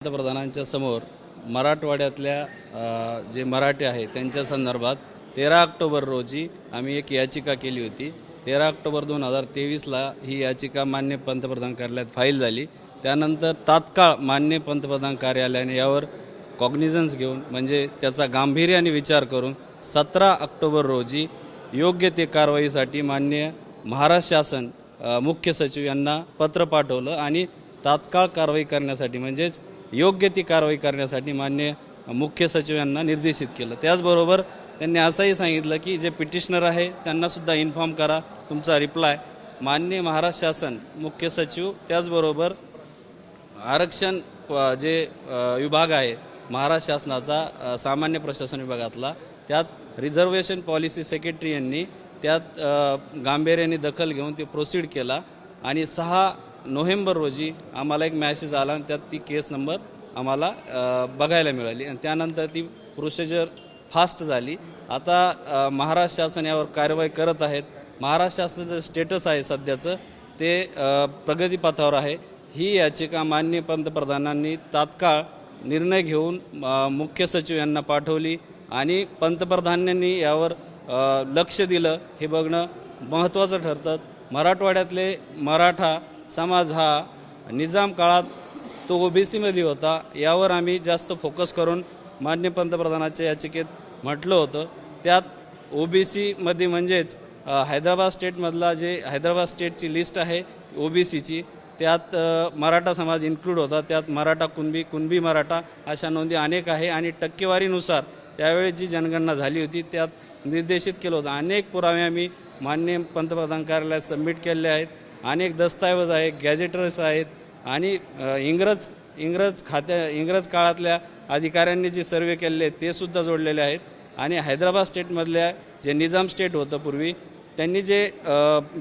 पंतप्रधानांच्या समोर मराठवाड्यातल्या जे मराठी आहेत त्यांच्या संदर्भात 13 ऑक्टोबर रोजी आम्ही एक याचिका केली होती। 13 ऑक्टोबर 2023ला ही याचिका माननीय पंतप्रधान कार्यालयात फाईल झाली। त्यानंतर तात्काळ माननीय पंतप्रधान कार्यालयाने यावर कॉग्निझन्स घेऊन म्हणजे त्याचा गांभीर्याने विचार करून 17 ऑक्टोबर रोजी योग्य ते कारवाईसाठी माननीय महाराष्ट्र शासन मुख्य सचिव यांना पत्र पाठवलं आणि तात्काळ कारवाई करण्यासाठी म्हणजेच योग्य ती कारवाई करण्यासाठी माननीय मुख्य सचिव यांना निर्देशित केलं। त्याचबरोबर त्यांनी असंही सांगितलं की जे पिटिशनर आहे त्यांनासुद्धा इन्फॉर्म करा तुमचा रिप्लाय माननीय महाराष्ट्र शासन मुख्य सचिव त्याचबरोबर आरक्षण जे विभाग आहे महाराष्ट्र शासनाचा सामान्य प्रशासन विभागातला त्यात रिझर्वेशन पॉलिसी सेक्रेटरी यांनी त्यात गांभीर्याने दखल घेऊन ते प्रोसीड केला आणि 6 नोव्हेंबर रोजी आम्हाला एक मॅसेज आला आणि त्यात ती केस नंबर आम्हाला बघायला मिळाली आणि त्यानंतर ती प्रोसिजर फास्ट झाली। आता महाराष्ट्र शासन यावर कारवाई करत आहेत। महाराष्ट्र शासनाचं स्टेटस आहे सध्याचं ते प्रगतीपथावर आहे। ही याचिका माननीय पंतप्रधानांनी तात्काळ निर्णय घेऊन मुख्य सचिव यांना पाठवली आणि पंतप्रधानांनी यावर लक्ष दिलं हे बघणं महत्त्वाचं ठरतं। मराठवाड्यातले मराठा समाज हा निजाम काळात तो ओबीसीमध्ये होता, यावर आम्ही जास्त फोकस करून माननीय पंतप्रधानाच्या याचिकेत म्हटलं होतं। त्यात ओबीसीमध्ये म्हणजेच हैदराबाद स्टेटमधला जे हैदराबाद स्टेटची लिस्ट आहे ओबीसीची त्यात मराठा समाज इन्क्लूड होता। त्यात मराठा कुणबी मराठा अशा नोंदी अनेक आहे आणि टक्केवारीनुसार त्यावेळी जी जनगणना झाली होती त्यात निर्देशित केलं होतं। अनेक पुरावे आम्ही माननीय पंतप्रधान कार्यालयात सबमिट केले आहेत। अनेक दस्तऐवज आहेत, गॅजेटर्स आहेत आणि इंग्रज काळातल्या अधिकाऱ्यांनी जे सर्वे केलेले आहेत ते सुद्धा जोडलेले आहेत आणि हैदराबाद स्टेटमधल्या जे निजाम स्टेट होतं पूर्वी त्यांनी जे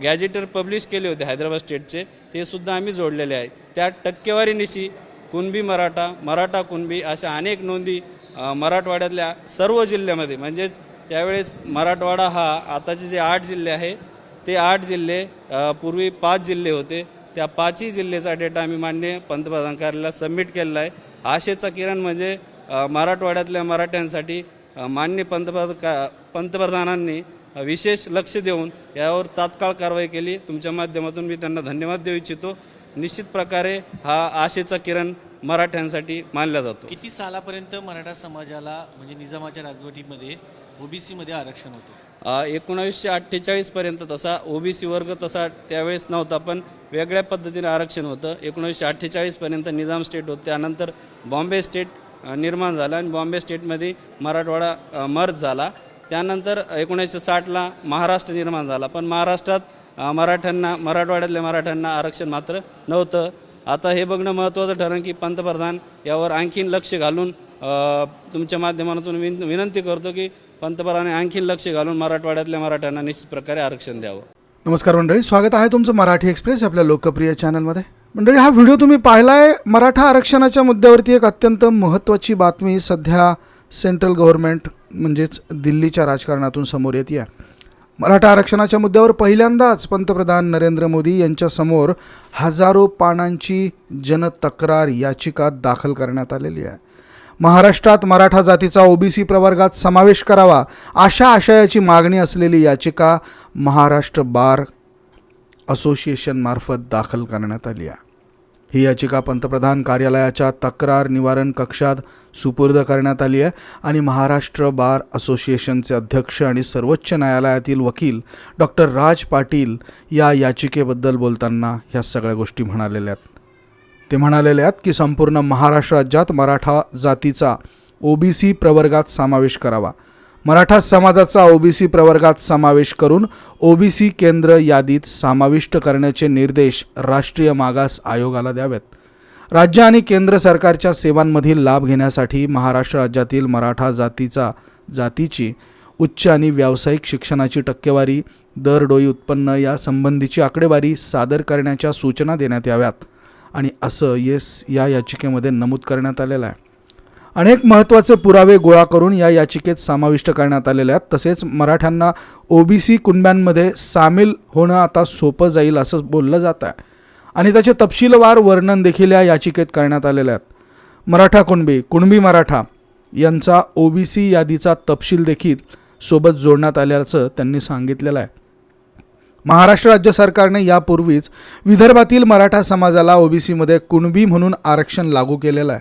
गॅजेटर पब्लिश केले होते हैदराबाद स्टेटचे ते सुद्धा आम्ही जोडलेले आहेत। त्या टक्केवारीनिशी कुणबी मराठा कुणबी अशा अनेक नोंदी मराठवाड्यातल्या सर्व जिल्ह्यामध्ये म्हणजेच त्यावेळेस मराठवाडा हा आताचे जे 8 जिल्हे आहे ते 8 जिल्हे पूर्वी 5 जिल्हे होते त्या 5ही जिल्ह्याचा डेटा आम्ही माननीय पंतप्रधान कार्यालयाला सबमिट केलेला आहे। आशेचा किरण म्हणजे मराठवाड्यातल्या मराठ्यांसाठी माननीय पंतप्रधानांनी विशेष लक्ष देऊन यावर तात्काळ कारवाई केली। तुमच्या माध्यमातून मी त्यांना धन्यवाद देऊ इच्छितो। निश्चित प्रकारे हा आशेचा किरण मराठ्यांसाठी मानला जातो। किती सालापर्यंत मराठा समाजाला म्हणजे निजामाच्या राजवटीमध्ये ओबीसीमध्ये आरक्षण होतं? 1948 पर्यंत तसा ओबीसी वर्ग तसा त्यावेळेस नव्हता पण वेगळ्या पद्धतीने आरक्षण होतं। 1948 पर्यंत निजाम स्टेट होतं। त्यानंतर बॉम्बे स्टेट निर्माण झाला आणि बॉम्बे स्टेटमध्ये मराठवाडा मर्ज झाला। त्यानंतर 1960ला महाराष्ट्र निर्माण झाला पण महाराष्ट्रात मराठवाड्यातल्या मराठ्यांना आरक्षण मात्र नव्हतं। आता हे बघणं महत्त्वाचं ठरेल की पंतप्रधान यावर आणखीन लक्ष घालून तुमच्या माध्यमातून विनंती करतो की पंतप्रधानांनी आणखीन लक्ष घालून मराठवाड्यातल्या मराठ्यांना निश्चित प्रकारे आरक्षण द्यावं। नमस्कार मंडळी, स्वागत आहे तुमचं मराठी एक्सप्रेस आपल्या लोकप्रिय चॅनलमध्ये। मंडळी, हा व्हिडिओ तुम्ही पाहिलाय मराठा आरक्षणाच्या मुद्द्यावरती एक अत्यंत महत्त्वाची बातमी सध्या सेंट्रल गव्हर्नमेंट म्हणजेच दिल्लीच्या राजकारणातून समोर येते आहे। मराठा आरक्षणाच्या मुद्द्यावर पहिल्यांदाच पंतप्रधान नरेंद्र मोदी यांच्यासमोर हजारो पानांची जनतक्रार याचिका दाखल करण्यात आलेली आहे। महाराष्ट्रात मराठा जातीचा ओबीसी प्रवर्गात समावेश करावा अशा आशयाची मागणी असलेली याचिका महाराष्ट्र बार असोसिएशनमार्फत दाखल करण्यात आली आहे। ही याचिका पंतप्रधान कार्यालयाच्या तक्रार निवारण कक्षात सुपूर्द करण्यात आली आहे आणि महाराष्ट्र बार असोसिएशनचे अध्यक्ष आणि सर्वोच्च न्यायालयातील वकील डॉक्टर राज पाटील या याचिकेबद्दल बोलताना ह्या सगळ्या गोष्टी म्हणालेल्या आहेत। ते म्हणालेले आहेत की संपूर्ण महाराष्ट्र राज्यात मराठा जातीचा ओबीसी प्रवर्गात समावेश करावा। मराठा समाजाचा ओबीसी प्रवर्गात समावेश करून ओबीसी केंद्र यादीत समाविष्ट करण्याचे निर्देश राष्ट्रीय मागास आयोगाला द्यावेत। राज्य आणि केंद्र सरकारच्या सेवांमधील लाभ घेण्यासाठी महाराष्ट्र राज्यातील मराठा जातीची उच्च आणि व्यावसायिक शिक्षणाची टक्केवारी दरडोई उत्पन्न यासंबंधीची आकडेवारी सादर करण्याच्या सूचना देण्यात याव्यात आणि असं या याचिकेमध्ये नमूद करण्यात आलेलं आहे। अनेक महत्त्वाचे पुरावे गोळा करून या याचिकेत समाविष्ट करण्यात आलेले आहेत। तसेच मराठ्यांना ओबीसी कुणब्यांमध्ये सामील होणं आता सोपं जाईल असं बोललं जात आहे आणि त्याचे तपशीलवार वर्णन देखील या याचिकेत करण्यात आलेले आहेत। मराठा कुणबी मराठा यांचा ओबीसी यादीचा तपशील देखील सोबत जोडण्यात आल्याचं त्यांनी सांगितलेलं आहे. महाराष्ट्र राज्य सरकारने यापूर्वीच विदर्भातील मराठा समाजाला ओबीसीमध्ये कुणबी म्हणून आरक्षण लागू केलेलं आहे.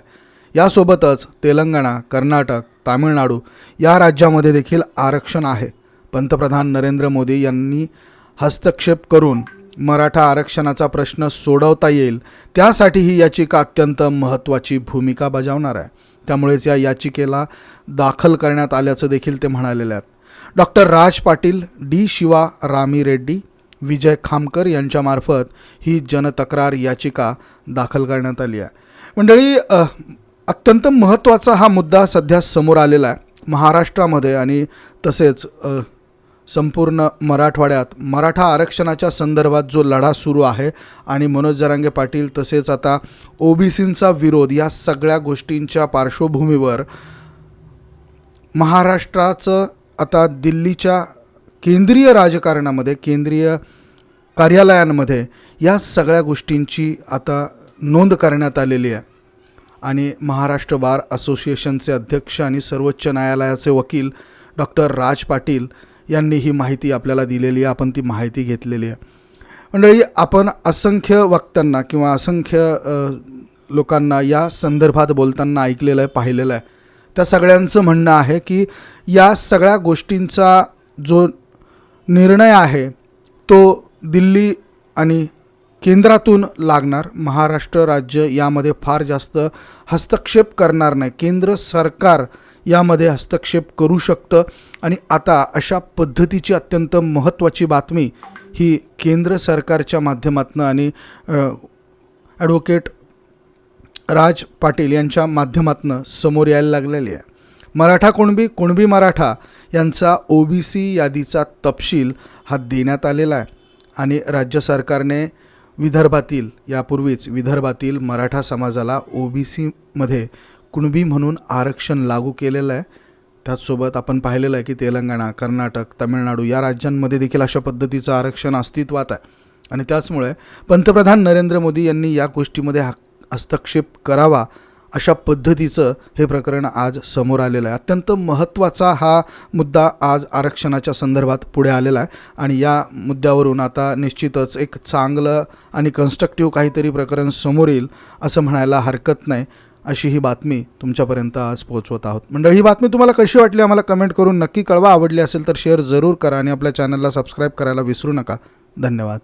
यासोबतच तेलंगणा, कर्नाटक, तामिळनाडू या राज्यामध्ये देखील आरक्षण आहे. पंतप्रधान नरेंद्र मोदी यांनी हस्तक्षेप करून मराठा आरक्षणाचा प्रश्न सोडवता येईल त्यासाठी ही याचिका अत्यंत महत्त्वाची भूमिका बजावणार आहे. त्यामुळेच या याचिकेला दाखल करण्यात आल्याचं देखील ते म्हणालेले आहेत. डॉक्टर राज पाटील, डी शिवा रामी रेड्डी, विजय खामकर यांच्यामार्फत ही जनतक्रार याचिका दाखल करण्यात आली आहे. मंडळी, अत्यंत महत्त्वाचा हा मुद्दा सध्या समोर आलेला आहे महाराष्ट्रामध्ये आणि तसेच संपूर्ण मराठवाड्यात मराठा आरक्षणाच्या संदर्भात जो लढा सुरू आहे आणि मनोज जरांगे पाटील तसेच आता ओबीसींचा विरोध या सगळ्या गोष्टींच्या पार्श्वभूमीवर महाराष्ट्राचं आता दिल्लीच्या केंद्रीय राजकारणामध्ये, केंद्रीय कार्यालयांमध्ये या सगळ्या गोष्टींची आता नोंद करण्यात आलेली आहे. आणि महाराष्ट्र बार असोसिएशनचे अध्यक्ष आणि सर्वोच्च न्यायालयाचे वकील डॉक्टर राज पाटील यांनी ही माहिती आपल्याला दिलेली आहे. आपण ती माहिती घेतलेली आहे. मंडळी, आपण असंख्य वक्त्यांना किंवा असंख्य लोकांना या संदर्भात बोलताना ऐकलेलं आहे, पाहिलेलं आहे. त्या सगळ्यांचं म्हणणं आहे की या सगळ्या गोष्टींचा जो निर्णय आहे तो दिल्ली आणि केंद्रातून लागणार. महाराष्ट्र राज्य यामध्ये फार जास्त हस्तक्षेप करणार नाही. केंद्र सरकार यामध्ये हस्तक्षेप करू शकतं. आणि आता अशा पद्धतीची अत्यंत महत्त्वाची बातमी ही केंद्र सरकारच्या माध्यमातून आणि ॲडव्होकेट राज पाटील यांच्या माध्यमातून समोर यायला लागलेली आहे. मराठा कुणबी मराठा यांचा ओबीसी यादीचा तपशील हा देण्यात आलेला आहे. आणि राज्य सरकारने यापूर्वीच विदर्भातील मराठा समाजाला ओबीसीमध्ये कुणबी म्हणून आरक्षण लागू केलेलं आहे. त्याचसोबत आपण पाहिलेलं आहे की तेलंगणा, कर्नाटक, तामिळनाडू या राज्यांमध्ये देखील अशा पद्धतीचं आरक्षण अस्तित्वात आहे. आणि त्याचमुळे पंतप्रधान नरेंद्र मोदी यांनी या गोष्टीमध्ये हस्तक्षेप करावा अशा पद्धतीचं हे प्रकरण आज समोर आलेलं आहे. अत्यंत महत्त्वाचा हा मुद्दा आज आरक्षणाच्या संदर्भात पुढे आलेला आहे. आणि या मुद्द्यावरून आता निश्चितच एक चांगलं आणि कन्स्ट्रक्टिव्ह काहीतरी प्रकरण समोर येईल असं म्हणायला हरकत नाही. अशी ही बातमी तुमच्यापर्यंत आज पोहोचवत आहोत. मंडळी, ही बातमी तुम्हाला कशी वाटली आम्हाला कमेंट करून नक्की कळवा. आवडली असेल तर शेअर जरूर करा आणि आपल्या चॅनलला सबस्क्राईब करायला विसरू नका. धन्यवाद.